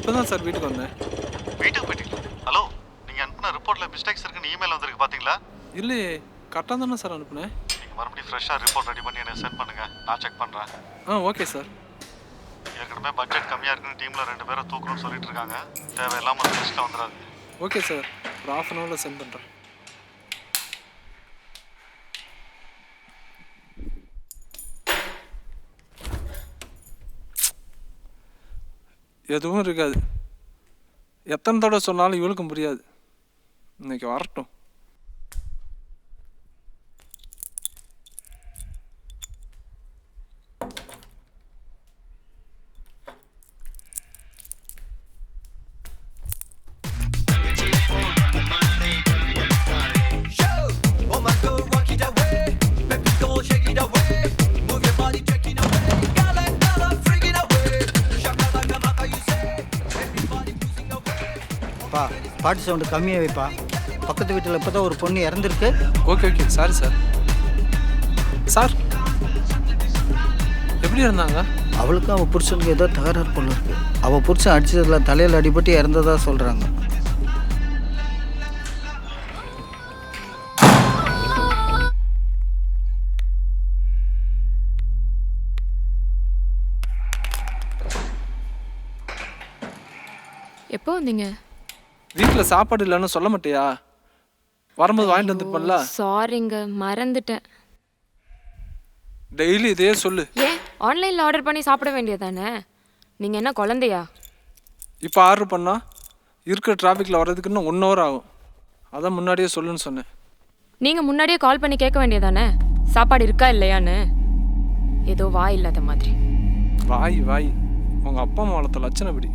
இப்போதான் சார் வீட்டுக்கு வந்தேன். வீட்டுக்கு போயிட்டீங்களா? ஹலோ, நீங்கள் அனுப்பின ரிப்போர்ட்டில் மிஸ்டேக்ஸ் இருக்குன்னு இமெயில் வந்திருக்கு பார்த்தீங்களா? இல்லையே, கரெக்டாக தானே சார் அனுப்புனேன். நீங்கள் மறுபடியும் ஃப்ரெஷ்ஷாக ரிப்போர்ட் ரெடி பண்ணி எனக்கு சென்ட் பண்ணுங்கள், நான் செக் பண்ணுறேன். Okay sir. ஏற்கனவே பட்ஜெட் கம்மியாக இருக்குன்னு டீமில் 2 பேரை தூக்கணும்னு சொல்லிட்டு இருக்காங்க. தேவையில்லாமல் லிஸ்ட்டில் வந்துடாது. ஓகே சார், ஒரு 1/2 அன் ஹவரில் சென்ட் பண்ணுறேன். எதுவும் இருக்காது. எத்தனை தடவை சொன்னாலும் இவளுக்கும் புரியாது. இன்னைக்கு வரட்டும். பாட்டு சவுண்டு கம்மியாக வைப்பா. பக்கத்து வீட்டில் இப்போ தான் ஒரு பொண்ணு இறந்துருக்கு. Okay okay, sorry sir. Sir எப்படி இருந்தாங்க? அவளுக்கும் அவள் புருஷனுக்கு ஏதோ தகராறு போல இருக்கு. அவள் புருஷன் அடிச்சதில் தலையில் அடிபட்டு இறந்ததா சொல்கிறாங்க. எப்போ வந்தீங்க? வீட்டில் சாப்பாடு இல்லைன்னு சொல்ல மாட்டியா? வரும்போது வாங்கிட்டு வந்துருப்பல. சாரிங்க, மறந்துட்டேன். டெய்லி இதே சொல்லு. ஏன் ஆன்லைனில் ஆர்டர் பண்ணி சாப்பிட வேண்டியதானே? நீங்கள் என்ன குழந்தையா? இப்போ ஆர்டர் பண்ணால் இருக்கிற டிராஃபிக்கில் வர்றதுக்கு இன்னும் 1 ஹவர் ஆகும். அதான் முன்னாடியே சொல்லுன்னு சொன்னேன். நீங்கள் முன்னாடியே கால் பண்ணி கேட்க வேண்டியதானே சாப்பாடு இருக்கா இல்லையான்னு. ஏதோ வாய் இல்லாத மாதிரி. வாய் வாய் உங்கள் அப்பா அம்மா வளர்த்த லட்சணம் இப்படி.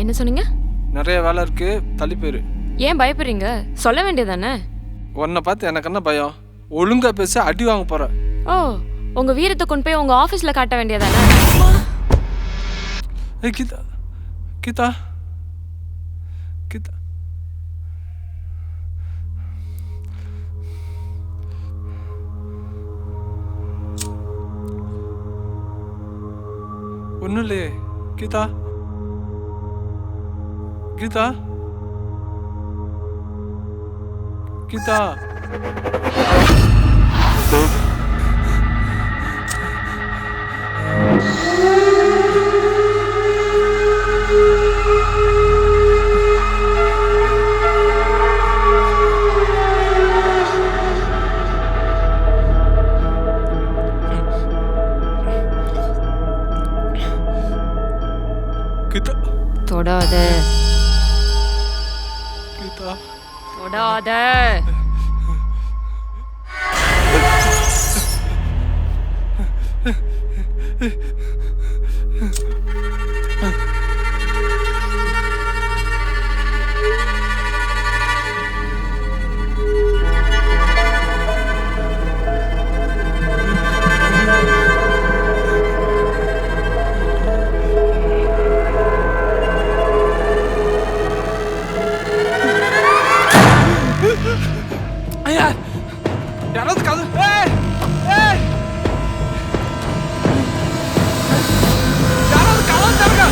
என்ன சொன்னீங்க? நிறைய வேலை இருக்கு, தள்ளி போயிரு. ஏன் பயப்படுறீங்க? சொல்ல வேண்டியதானே. உன்னை பார்த்து எனக்கு என்ன பயம்? ஒழுங்கா பேச அடி வாங்க போற. ஓ, உங்க வீரத்தை கொண்டு போய் உங்க ஆபீஸ்ல காட்ட வேண்டியதானே. ஏய் கீதா, கீதா, கீதா. ஒன்றும் இல்லையே கீதா. கீதா, கீதா. கீதா, தொடாத. கீதா, தொடாத. ஐயா, யாராவது கதை. ஏய் ஏய், யாராவது கதை தருங்க.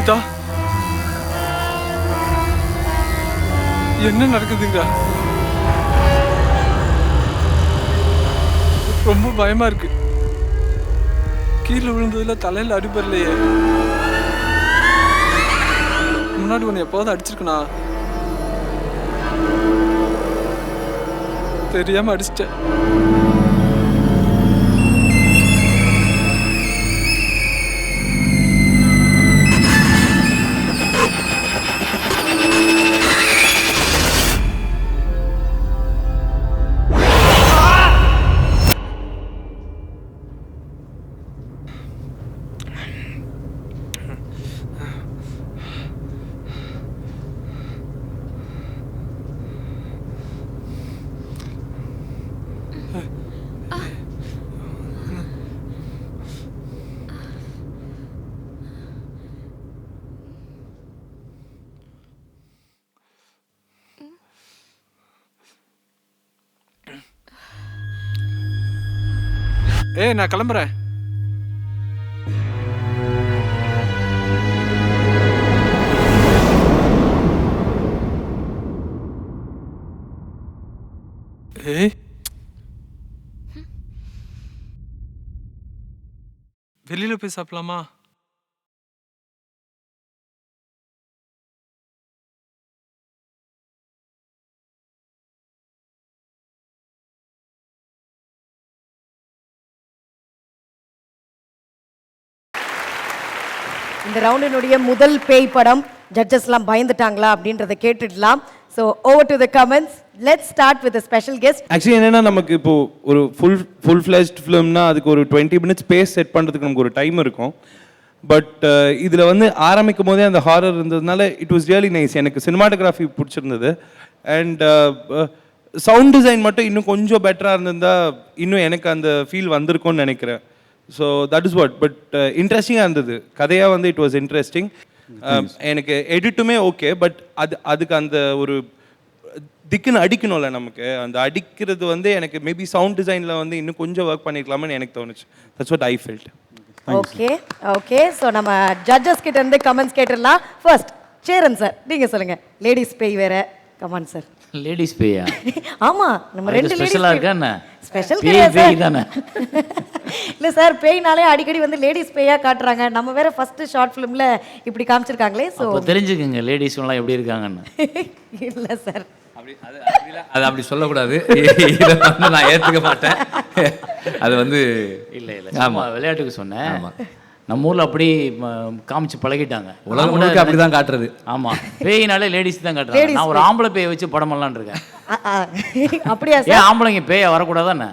அனிதா, என்ன நடக்குதுங்க? ரொம்ப பயமா இருக்கு. கீழே விழுந்ததுல தலையில அடிபடலையே. முன்னாடி உன்னை எப்போது அடிச்சிருக்கனா? தெரியாம அடிச்சிட்டேன். ஏய், நான் கிளம்புறேன். ஏய், வெளியில போய் சாப்பிடலாமா? இந்த ரவுண்டினுடைய முதல் பேய் படம் ஜட்ஜஸ்லாம் பயந்துட்டாங்களா அப்படின்றத கேட்டுடலாம். So over to the comments. Let's start with special guest. Actually என்னன்னா, நமக்கு இப்போ ஒரு ஃபுல் ஃப்ளெஜ்ட் ஃபிலிம்னா அதுக்கு ஒரு 20 மினிட்ஸ் ஸ்பேஸ் செட் பண்ணுறதுக்கு நமக்கு ஒரு டைம் இருக்கும். பட் இதில் வந்து ஆரம்பிக்கும் போதே அந்த ஹாரர் இருந்ததுனால இட் வாஸ் ரியலி நைஸ். எனக்கு சினிமாட்டோகிராஃபி பிடிச்சிருந்தது. அண்ட் சவுண்ட் டிசைன் மட்டும் இன்னும் கொஞ்சம் பெட்டராக இருந்திருந்தா இன்னும் எனக்கு அந்த ஃபீல் வந்திருக்கும்னு நினைக்கிறேன். So that is what. But இன்ட்ரெஸ்டிங்காக இருந்தது. கதையாக வந்து இட் வாஸ் இன்ட்ரெஸ்டிங். எனக்கு எடிட்டுமே ஓகே. பட் அதுக்கு அந்த ஒரு திக்குன்னு அடிக்கணும்ல, நமக்கு அந்த அடிக்கிறது வந்து எனக்கு மேபி சவுண்ட் டிசைனில் வந்து இன்னும் கொஞ்சம் ஒர்க் பண்ணிக்கலாம்னு எனக்கு தோணுச்சு. That's what I felt. Okay. So நம்ம ஜட்ஜஸ் கிட்ட இருந்து கமெண்ட்ஸ் கேட்டுடலாம். ஃபர்ஸ்ட் சேரன் சார், நீங்கள் சொல்லுங்கள். லேடிஸ் பேய் வேற. Comment sir. லேடிஸ் பேயா? ஆமா, நம்ம ரெண்டு ஸ்பெஷலா இருக்கா என்ன? ஸ்பெஷல் பேய் தானே. இல்ல சார், பேய்னாலே அடிக்கடி வந்து லேடிஸ் பேயா காட்டுறாங்க. நம்ம வேற ஃபர்ஸ்ட் ஷார்ட் ஃபிலிம்ல இப்படி காமிச்சிருக்காங்களே. சோ தெரிஞ்சுக்கங்க லேடிஸ் எல்லாம் எப்படி இருக்காங்கன்னு. இல்ல சார், அது அப்படி சொல்லக்கூடாது. இதை வந்து நான் ஏற்றுக்க மாட்டேன். அது வந்து இல்லை ஆமாம், விளையாட்டுக்கு சொன்னேன். நம்ம ஊரில் அப்படி காமிச்சு பழகிட்டாங்க. உலகம் முழுக்க அப்படி தான் காட்டுறது. ஆமாம், பேயினாலே லேடிஸ் தான் காட்டுறாங்க. நான் ஒரு ஆம்பளை பேயை வச்சு படம் பண்ணலான்னு இருக்கேன். அப்படியா சார்? ஏன் ஆம்பளைங்க பேயா வரக்கூடாதானே?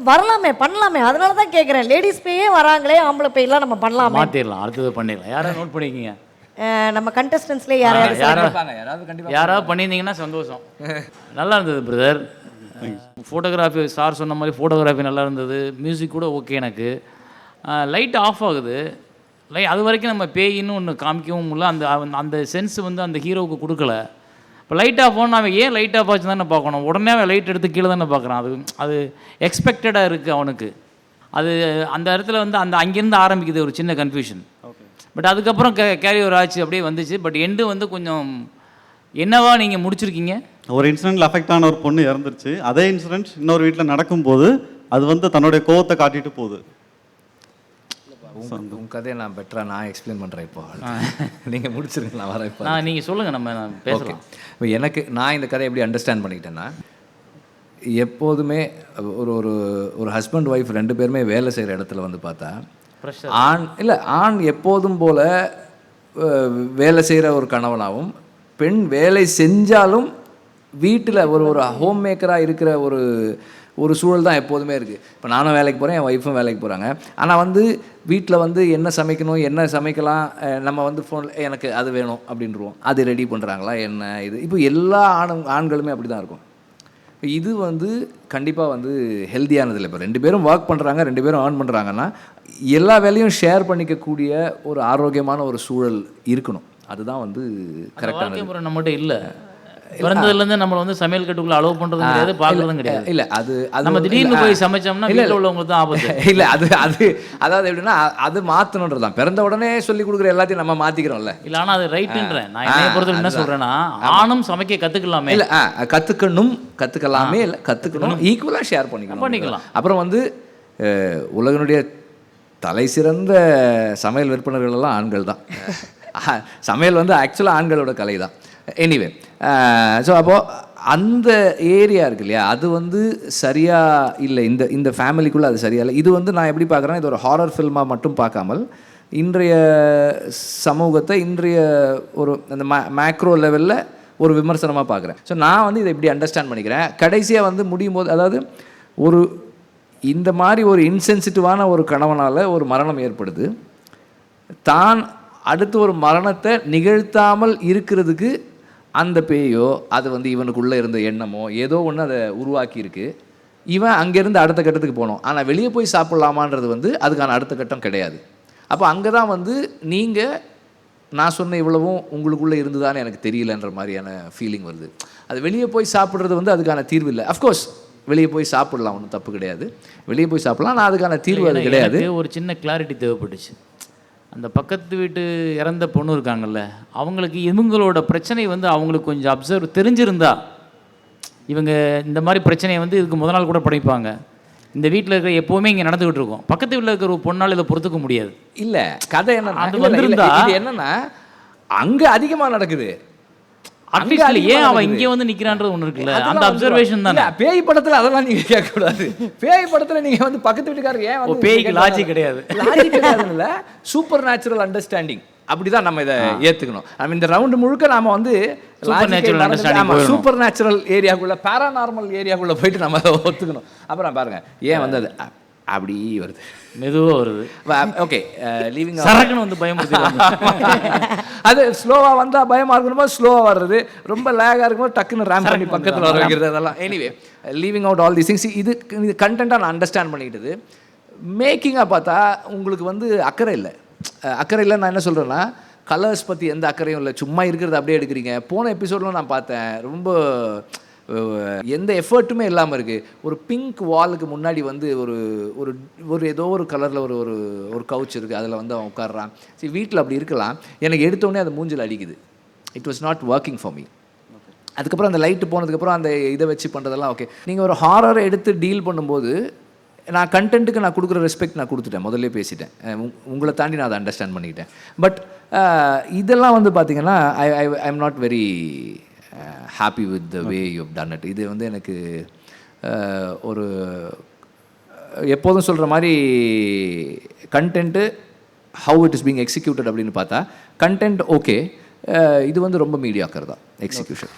வரலாமே, பண்ணலாமே. அதனால தான் கேட்குறேன். லேடிஸ் பேயே வராங்களே, ஆம்பளை பேயெல்லாம் நம்ம பண்ணலாமே. மாற்றிடலாம், அடுத்தது பண்ணிடலாம். யாராவது நோட் பண்ணிக்கிங்க. நம்ம கண்டஸ்டன்ஸ்லேயே யாராவது பண்ணியிருந்தீங்கன்னா சந்தோஷம். நல்லா இருந்தது பிரதர். ஃபோட்டோகிராஃபி சார் சொன்ன மாதிரி ஃபோட்டோகிராஃபி நல்லா இருந்தது. மியூசிக் கூட ஓகே. எனக்கு லைட் ஆஃப் ஆகுது. அது வரைக்கும் நம்ம பேயின்னு ஒன்று காமிக்கவும் இல்லை. அந்த அந்த சென்ஸ் வந்து அந்த ஹீரோவுக்கு கொடுக்கல. இப்போ லைட் ஆஃப் ஆகணும். அவன் ஏன் லைட் ஆஃப் ஆச்சு தானே பார்க்கணும். உடனே அவன் லைட் எடுத்து கீழே தானே பார்க்குறான். அது எக்ஸ்பெக்டடாக இருக்குது அவனுக்கு. அது அந்த இடத்துல வந்து அங்கேருந்து ஆரம்பிக்குது ஒரு சின்ன கன்ஃபியூஷன். பட் அதுக்கப்புறம் கேரி ஓவர் ஆச்சு, அப்படியே வந்துச்சு. பட் எண்டு வந்து கொஞ்சம் என்னவா நீங்கள் முடிச்சிருக்கீங்க. ஒரு இன்சிடென்ட்ல அஃபெக்ட் ஆன ஒரு பொண்ணு இறந்துருச்சு. அதே இன்சிடென்ட் இன்னொரு வீட்டில் நடக்கும்போது அது வந்து தன்னுடைய கோவத்தை காட்டிட்டு போகுது. உங்கள் கதையை நான் பெட்டராக நான் எக்ஸ்பிளைன் பண்ணுறேன். இப்போ நீங்கள் முடிச்சிருங்க, நான் வரேன். இப்போ நீங்கள் சொல்லுங்கள், நம்ம பேசலாம். இப்போ நான் இந்த கதையை எப்படி அண்டர்ஸ்டாண்ட் பண்ணிக்கிட்டேன்னா, எப்போதுமே ஒரு ஹஸ்பண்ட் ஒய்ஃப் ரெண்டு பேருமே வேலை செய்கிற இடத்துல வந்து பார்த்தா ஆண் எப்போதும் போல் வேலை செய்கிற ஒரு கணவனாகவும், பெண் வேலை செஞ்சாலும் வீட்டில் ஒரு ஹோம் மேக்கராக இருக்கிற ஒரு சூழல் தான் எப்போதுமே இருக்குது. இப்போ நானும் வேலைக்கு போகிறேன், என் ஒய்ஃபும் வேலைக்கு போகிறாங்க. ஆனால் வந்து வீட்டில் வந்து என்ன சமைக்கணும், என்ன சமைக்கலாம், நம்ம வந்து ஃபோனில் எனக்கு அது வேணும் அப்படின்ருவோம். அது ரெடி பண்ணுறாங்களா என்ன இது. இப்போ எல்லா ஆண்களுமே அப்படி தான் இருக்கும். இது வந்து கண்டிப்பாக வந்து ஹெல்த்தியானதில்லை. இப்போ ரெண்டு பேரும் ஒர்க் பண்ணுறாங்க, ரெண்டு பேரும் ஏர்ன் பண்ணுறாங்கன்னா எல்லா வேலையும் ஷேர் பண்ணிக்கக்கூடிய ஒரு ஆரோக்கியமான ஒரு சூழல் இருக்கணும். அதுதான் வந்து கரெக்டான நம்மகிட்ட இல்லை. பிறந்ததுலேருந்து நம்மளை வந்து சமையல் கட்டுக்குள்ள அலோவ் பண்ணுறதும் கிடையாது, பார்க்குறதும் கிடையாது. இல்லை அது நம்ம திடீர்னு போய் சமைச்சோம்னா வீட்டில் உள்ளவங்களுக்கு தான் ஆபத்து. இல்லை அது அதாவது எப்படின்னா அது மாற்றணுன்றது தான். பிறந்த உடனே சொல்லி கொடுக்குற எல்லாத்தையும் நம்ம மாற்றிக்கிறோம்ல. இல்லை, ஆனால் அது ரைட்டுன்றேன். நான் என்னைய பொறுத்தவரை என்ன சொல்கிறேன்னா, ஆணும் சமைக்க கற்றுக்கலாமே. இல்லை கற்றுக்கலாமே, இல்லை கற்றுக்கணும், ஈக்குவலாக ஷேர் பண்ணிக்கலாம். அப்புறம் வந்து உலகனுடைய தலை சிறந்த சமையல் விற்பனர்கள் எல்லாம் ஆண்கள் தான். சமையல் வந்து ஆக்சுவலாக ஆண்களோட கலை தான். எனிவே, ஸோ அப்போது அந்த ஏரியா இருக்கு இல்லையா, அது வந்து சரியாக இல்லை. இந்த ஃபேமிலிக்குள்ளே அது சரியாக இல்லை. இது வந்து நான் எப்படி பார்க்குறேன்னா, இது ஒரு ஹாரர் ஃபில்மாக மட்டும் பார்க்காமல் இன்றைய சமூகத்தை இன்றைய ஒரு அந்த மேக்ரோ லெவலில் ஒரு விமர்சனமாக பார்க்குறேன். ஸோ நான் வந்து இதை இப்படி அண்டர்ஸ்டாண்ட் பண்ணிக்கிறேன். கடைசியாக வந்து முடியும் போது, அதாவது ஒரு இந்த மாதிரி ஒரு இன்சென்சிட்டிவான ஒரு கணவனால் ஒரு மரணம் ஏற்படுது. தான் அடுத்து ஒரு மரணத்தை நிகழ்த்தாமல் இருக்கிறதுக்கு அந்த பேயோ அது வந்து இவனுக்குள்ளே இருந்த எண்ணமோ ஏதோ ஒன்று அதை உருவாக்கியிருக்கு. இவன் அங்கேருந்து அடுத்த கட்டத்துக்கு போகணும். ஆனால் வெளியே போய் சாப்பிட்லாமான்றது வந்து அதுக்கான அடுத்த கட்டம் கிடையாது. அப்போ அங்கே தான் வந்து நீங்கள் நான் சொன்ன இவ்வளவும் உங்களுக்குள்ளே இருந்துதானே எனக்கு தெரியலன்ற மாதிரியான ஃபீலிங் வருது. அது வெளியே போய் சாப்பிட்றது வந்து அதுக்கான தீர்வு இல்லை. அஃப்கோர்ஸ் வெளியே போய் சாப்பிடலாம், ஒன்றும் தப்பு கிடையாது, வெளியே போய் சாப்பிடலாம். ஆனால் அதுக்கான தீர்வு அது கிடையாது. ஒரு சின்ன கிளாரிட்டி தேவைப்பட்டுச்சு. அந்த பக்கத்து வீட்டு இறந்த பொண்ணு இருக்காங்கல்ல, அவங்களுக்கு இவங்களோட பிரச்சனை வந்து அவங்களுக்கு கொஞ்சம் அப்சர்வ் தெரிஞ்சிருந்தா, இவங்க இந்த மாதிரி பிரச்சனையை வந்து இதுக்கு முதல் நாள் கூட படைப்பாங்க. இந்த வீட்டில் இருக்கிற எப்போவுமே இங்கே நடந்துக்கிட்டு இருக்கோம். பக்கத்து வீட்டில் இருக்கிற ஒரு பொண்ணால் இதை பொறுத்துக்க முடியாது. இல்லை, கதை என்ன அது வந்திருந்தா என்னன்னா அங்கே அதிகமாக நடக்குது. அட்லீஸ்ட் ஏன் அவன் இங்கே வந்து நிற்கிறான்றது ஒன்று இருக்குல்ல, அந்த அப்சர்வேஷன் தானே. பேய் படத்தில் அதெல்லாம் நீங்கள் கேட்கக்கூடாது. பேய் படத்தில் நீங்கள் வந்து பக்கத்து வீட்டுக்காரர் ஏன் வந்து பேய்க்கு லாஜிக் கிடையாது. லாஜிக் கிடையாதுல்ல, சூப்பர் நேச்சுரல் அண்டர்ஸ்டாண்டிங். அப்படி தான் நம்ம இதை ஏற்றுக்கணும். நம்ம இந்த ரவுண்டு முழுக்க நாம வந்து சூப்பர் நேச்சுரல் ஏரியாக்குள்ளே, பேராநார்மல் ஏரியாக்குள்ளே போயிட்டு நம்ம அதை ஒத்துக்கணும். அப்புறம் பாருங்க ஏன் வந்து அது அப்படி வருது, மெதுவாக வருது. ஓகே, லீவிங் சரக்குன்னு வந்து பயமுறுத்தி அது ஸ்லோவாக வந்தால் பயமாக இருக்கணுமோ, ஸ்லோவாக வர்றது, ரொம்ப லேகாக இருக்கும்போது டக்குன்னு ரேம் பண்ணி பக்கத்தில் வர வைக்கிறது, அதெல்லாம். Anyway, leaving out all these things. இது கண்டென்ட்டாக நான் அண்டர்ஸ்டாண்ட் பண்ணிக்கிட்டது. மேக்கிங்காக பார்த்தா உங்களுக்கு வந்து அக்கறை இல்லை. நான் என்ன சொல்கிறேன்னா, கலர்ஸ் பற்றி எந்த அக்கறையும் இல்லை, சும்மா இருக்கிறது அப்படியே எடுக்கிறீங்க. போன எபிசோடில் நான் பார்த்தேன், ரொம்ப எந்த எஃபர்ட்டுமே இல்லாமல் இருக்குது. ஒரு பிங்க் வாலுக்கு முன்னாடி வந்து ஒரு ஒரு ஒரு ஏதோ ஒரு கலரில் ஒரு ஒரு ஒரு கவுச் இருக்குது, அதில் வந்து அவன் உட்காடுறான். சரி, வீட்டில் அப்படி இருக்கலாம். எனக்கு எடுத்தோடனே அது மூஞ்சில் அடிக்குது. It was not working for me. அதுக்கப்புறம் அந்த லைட்டு போனதுக்கப்புறம் அந்த இதை வச்சு பண்ணுறதெல்லாம் ஓகே. நீங்கள் ஒரு ஹாரரை எடுத்து டீல் பண்ணும்போது நான் கண்டென்ட்டுக்கு நான் கொடுக்குற ரெஸ்பெக்ட் நான் கொடுத்துட்டேன், முதல்ல பேசிட்டேன். உங்களை தாண்டி நான் அதை அண்டர்ஸ்டாண்ட் பண்ணிக்கிட்டேன். பட் இதெல்லாம் வந்து பார்த்தீங்கன்னா I am not very happy with the way you have done it. இது வந்து எனக்கு ஒரு எப்போதும் சொல்கிற மாதிரி content how it is being executed அப்படின்னு பார்த்தா கண்டென்ட் ஓகே, இது வந்து ரொம்ப மீடியாக்கர் தான் எக்ஸிக்யூஷன்.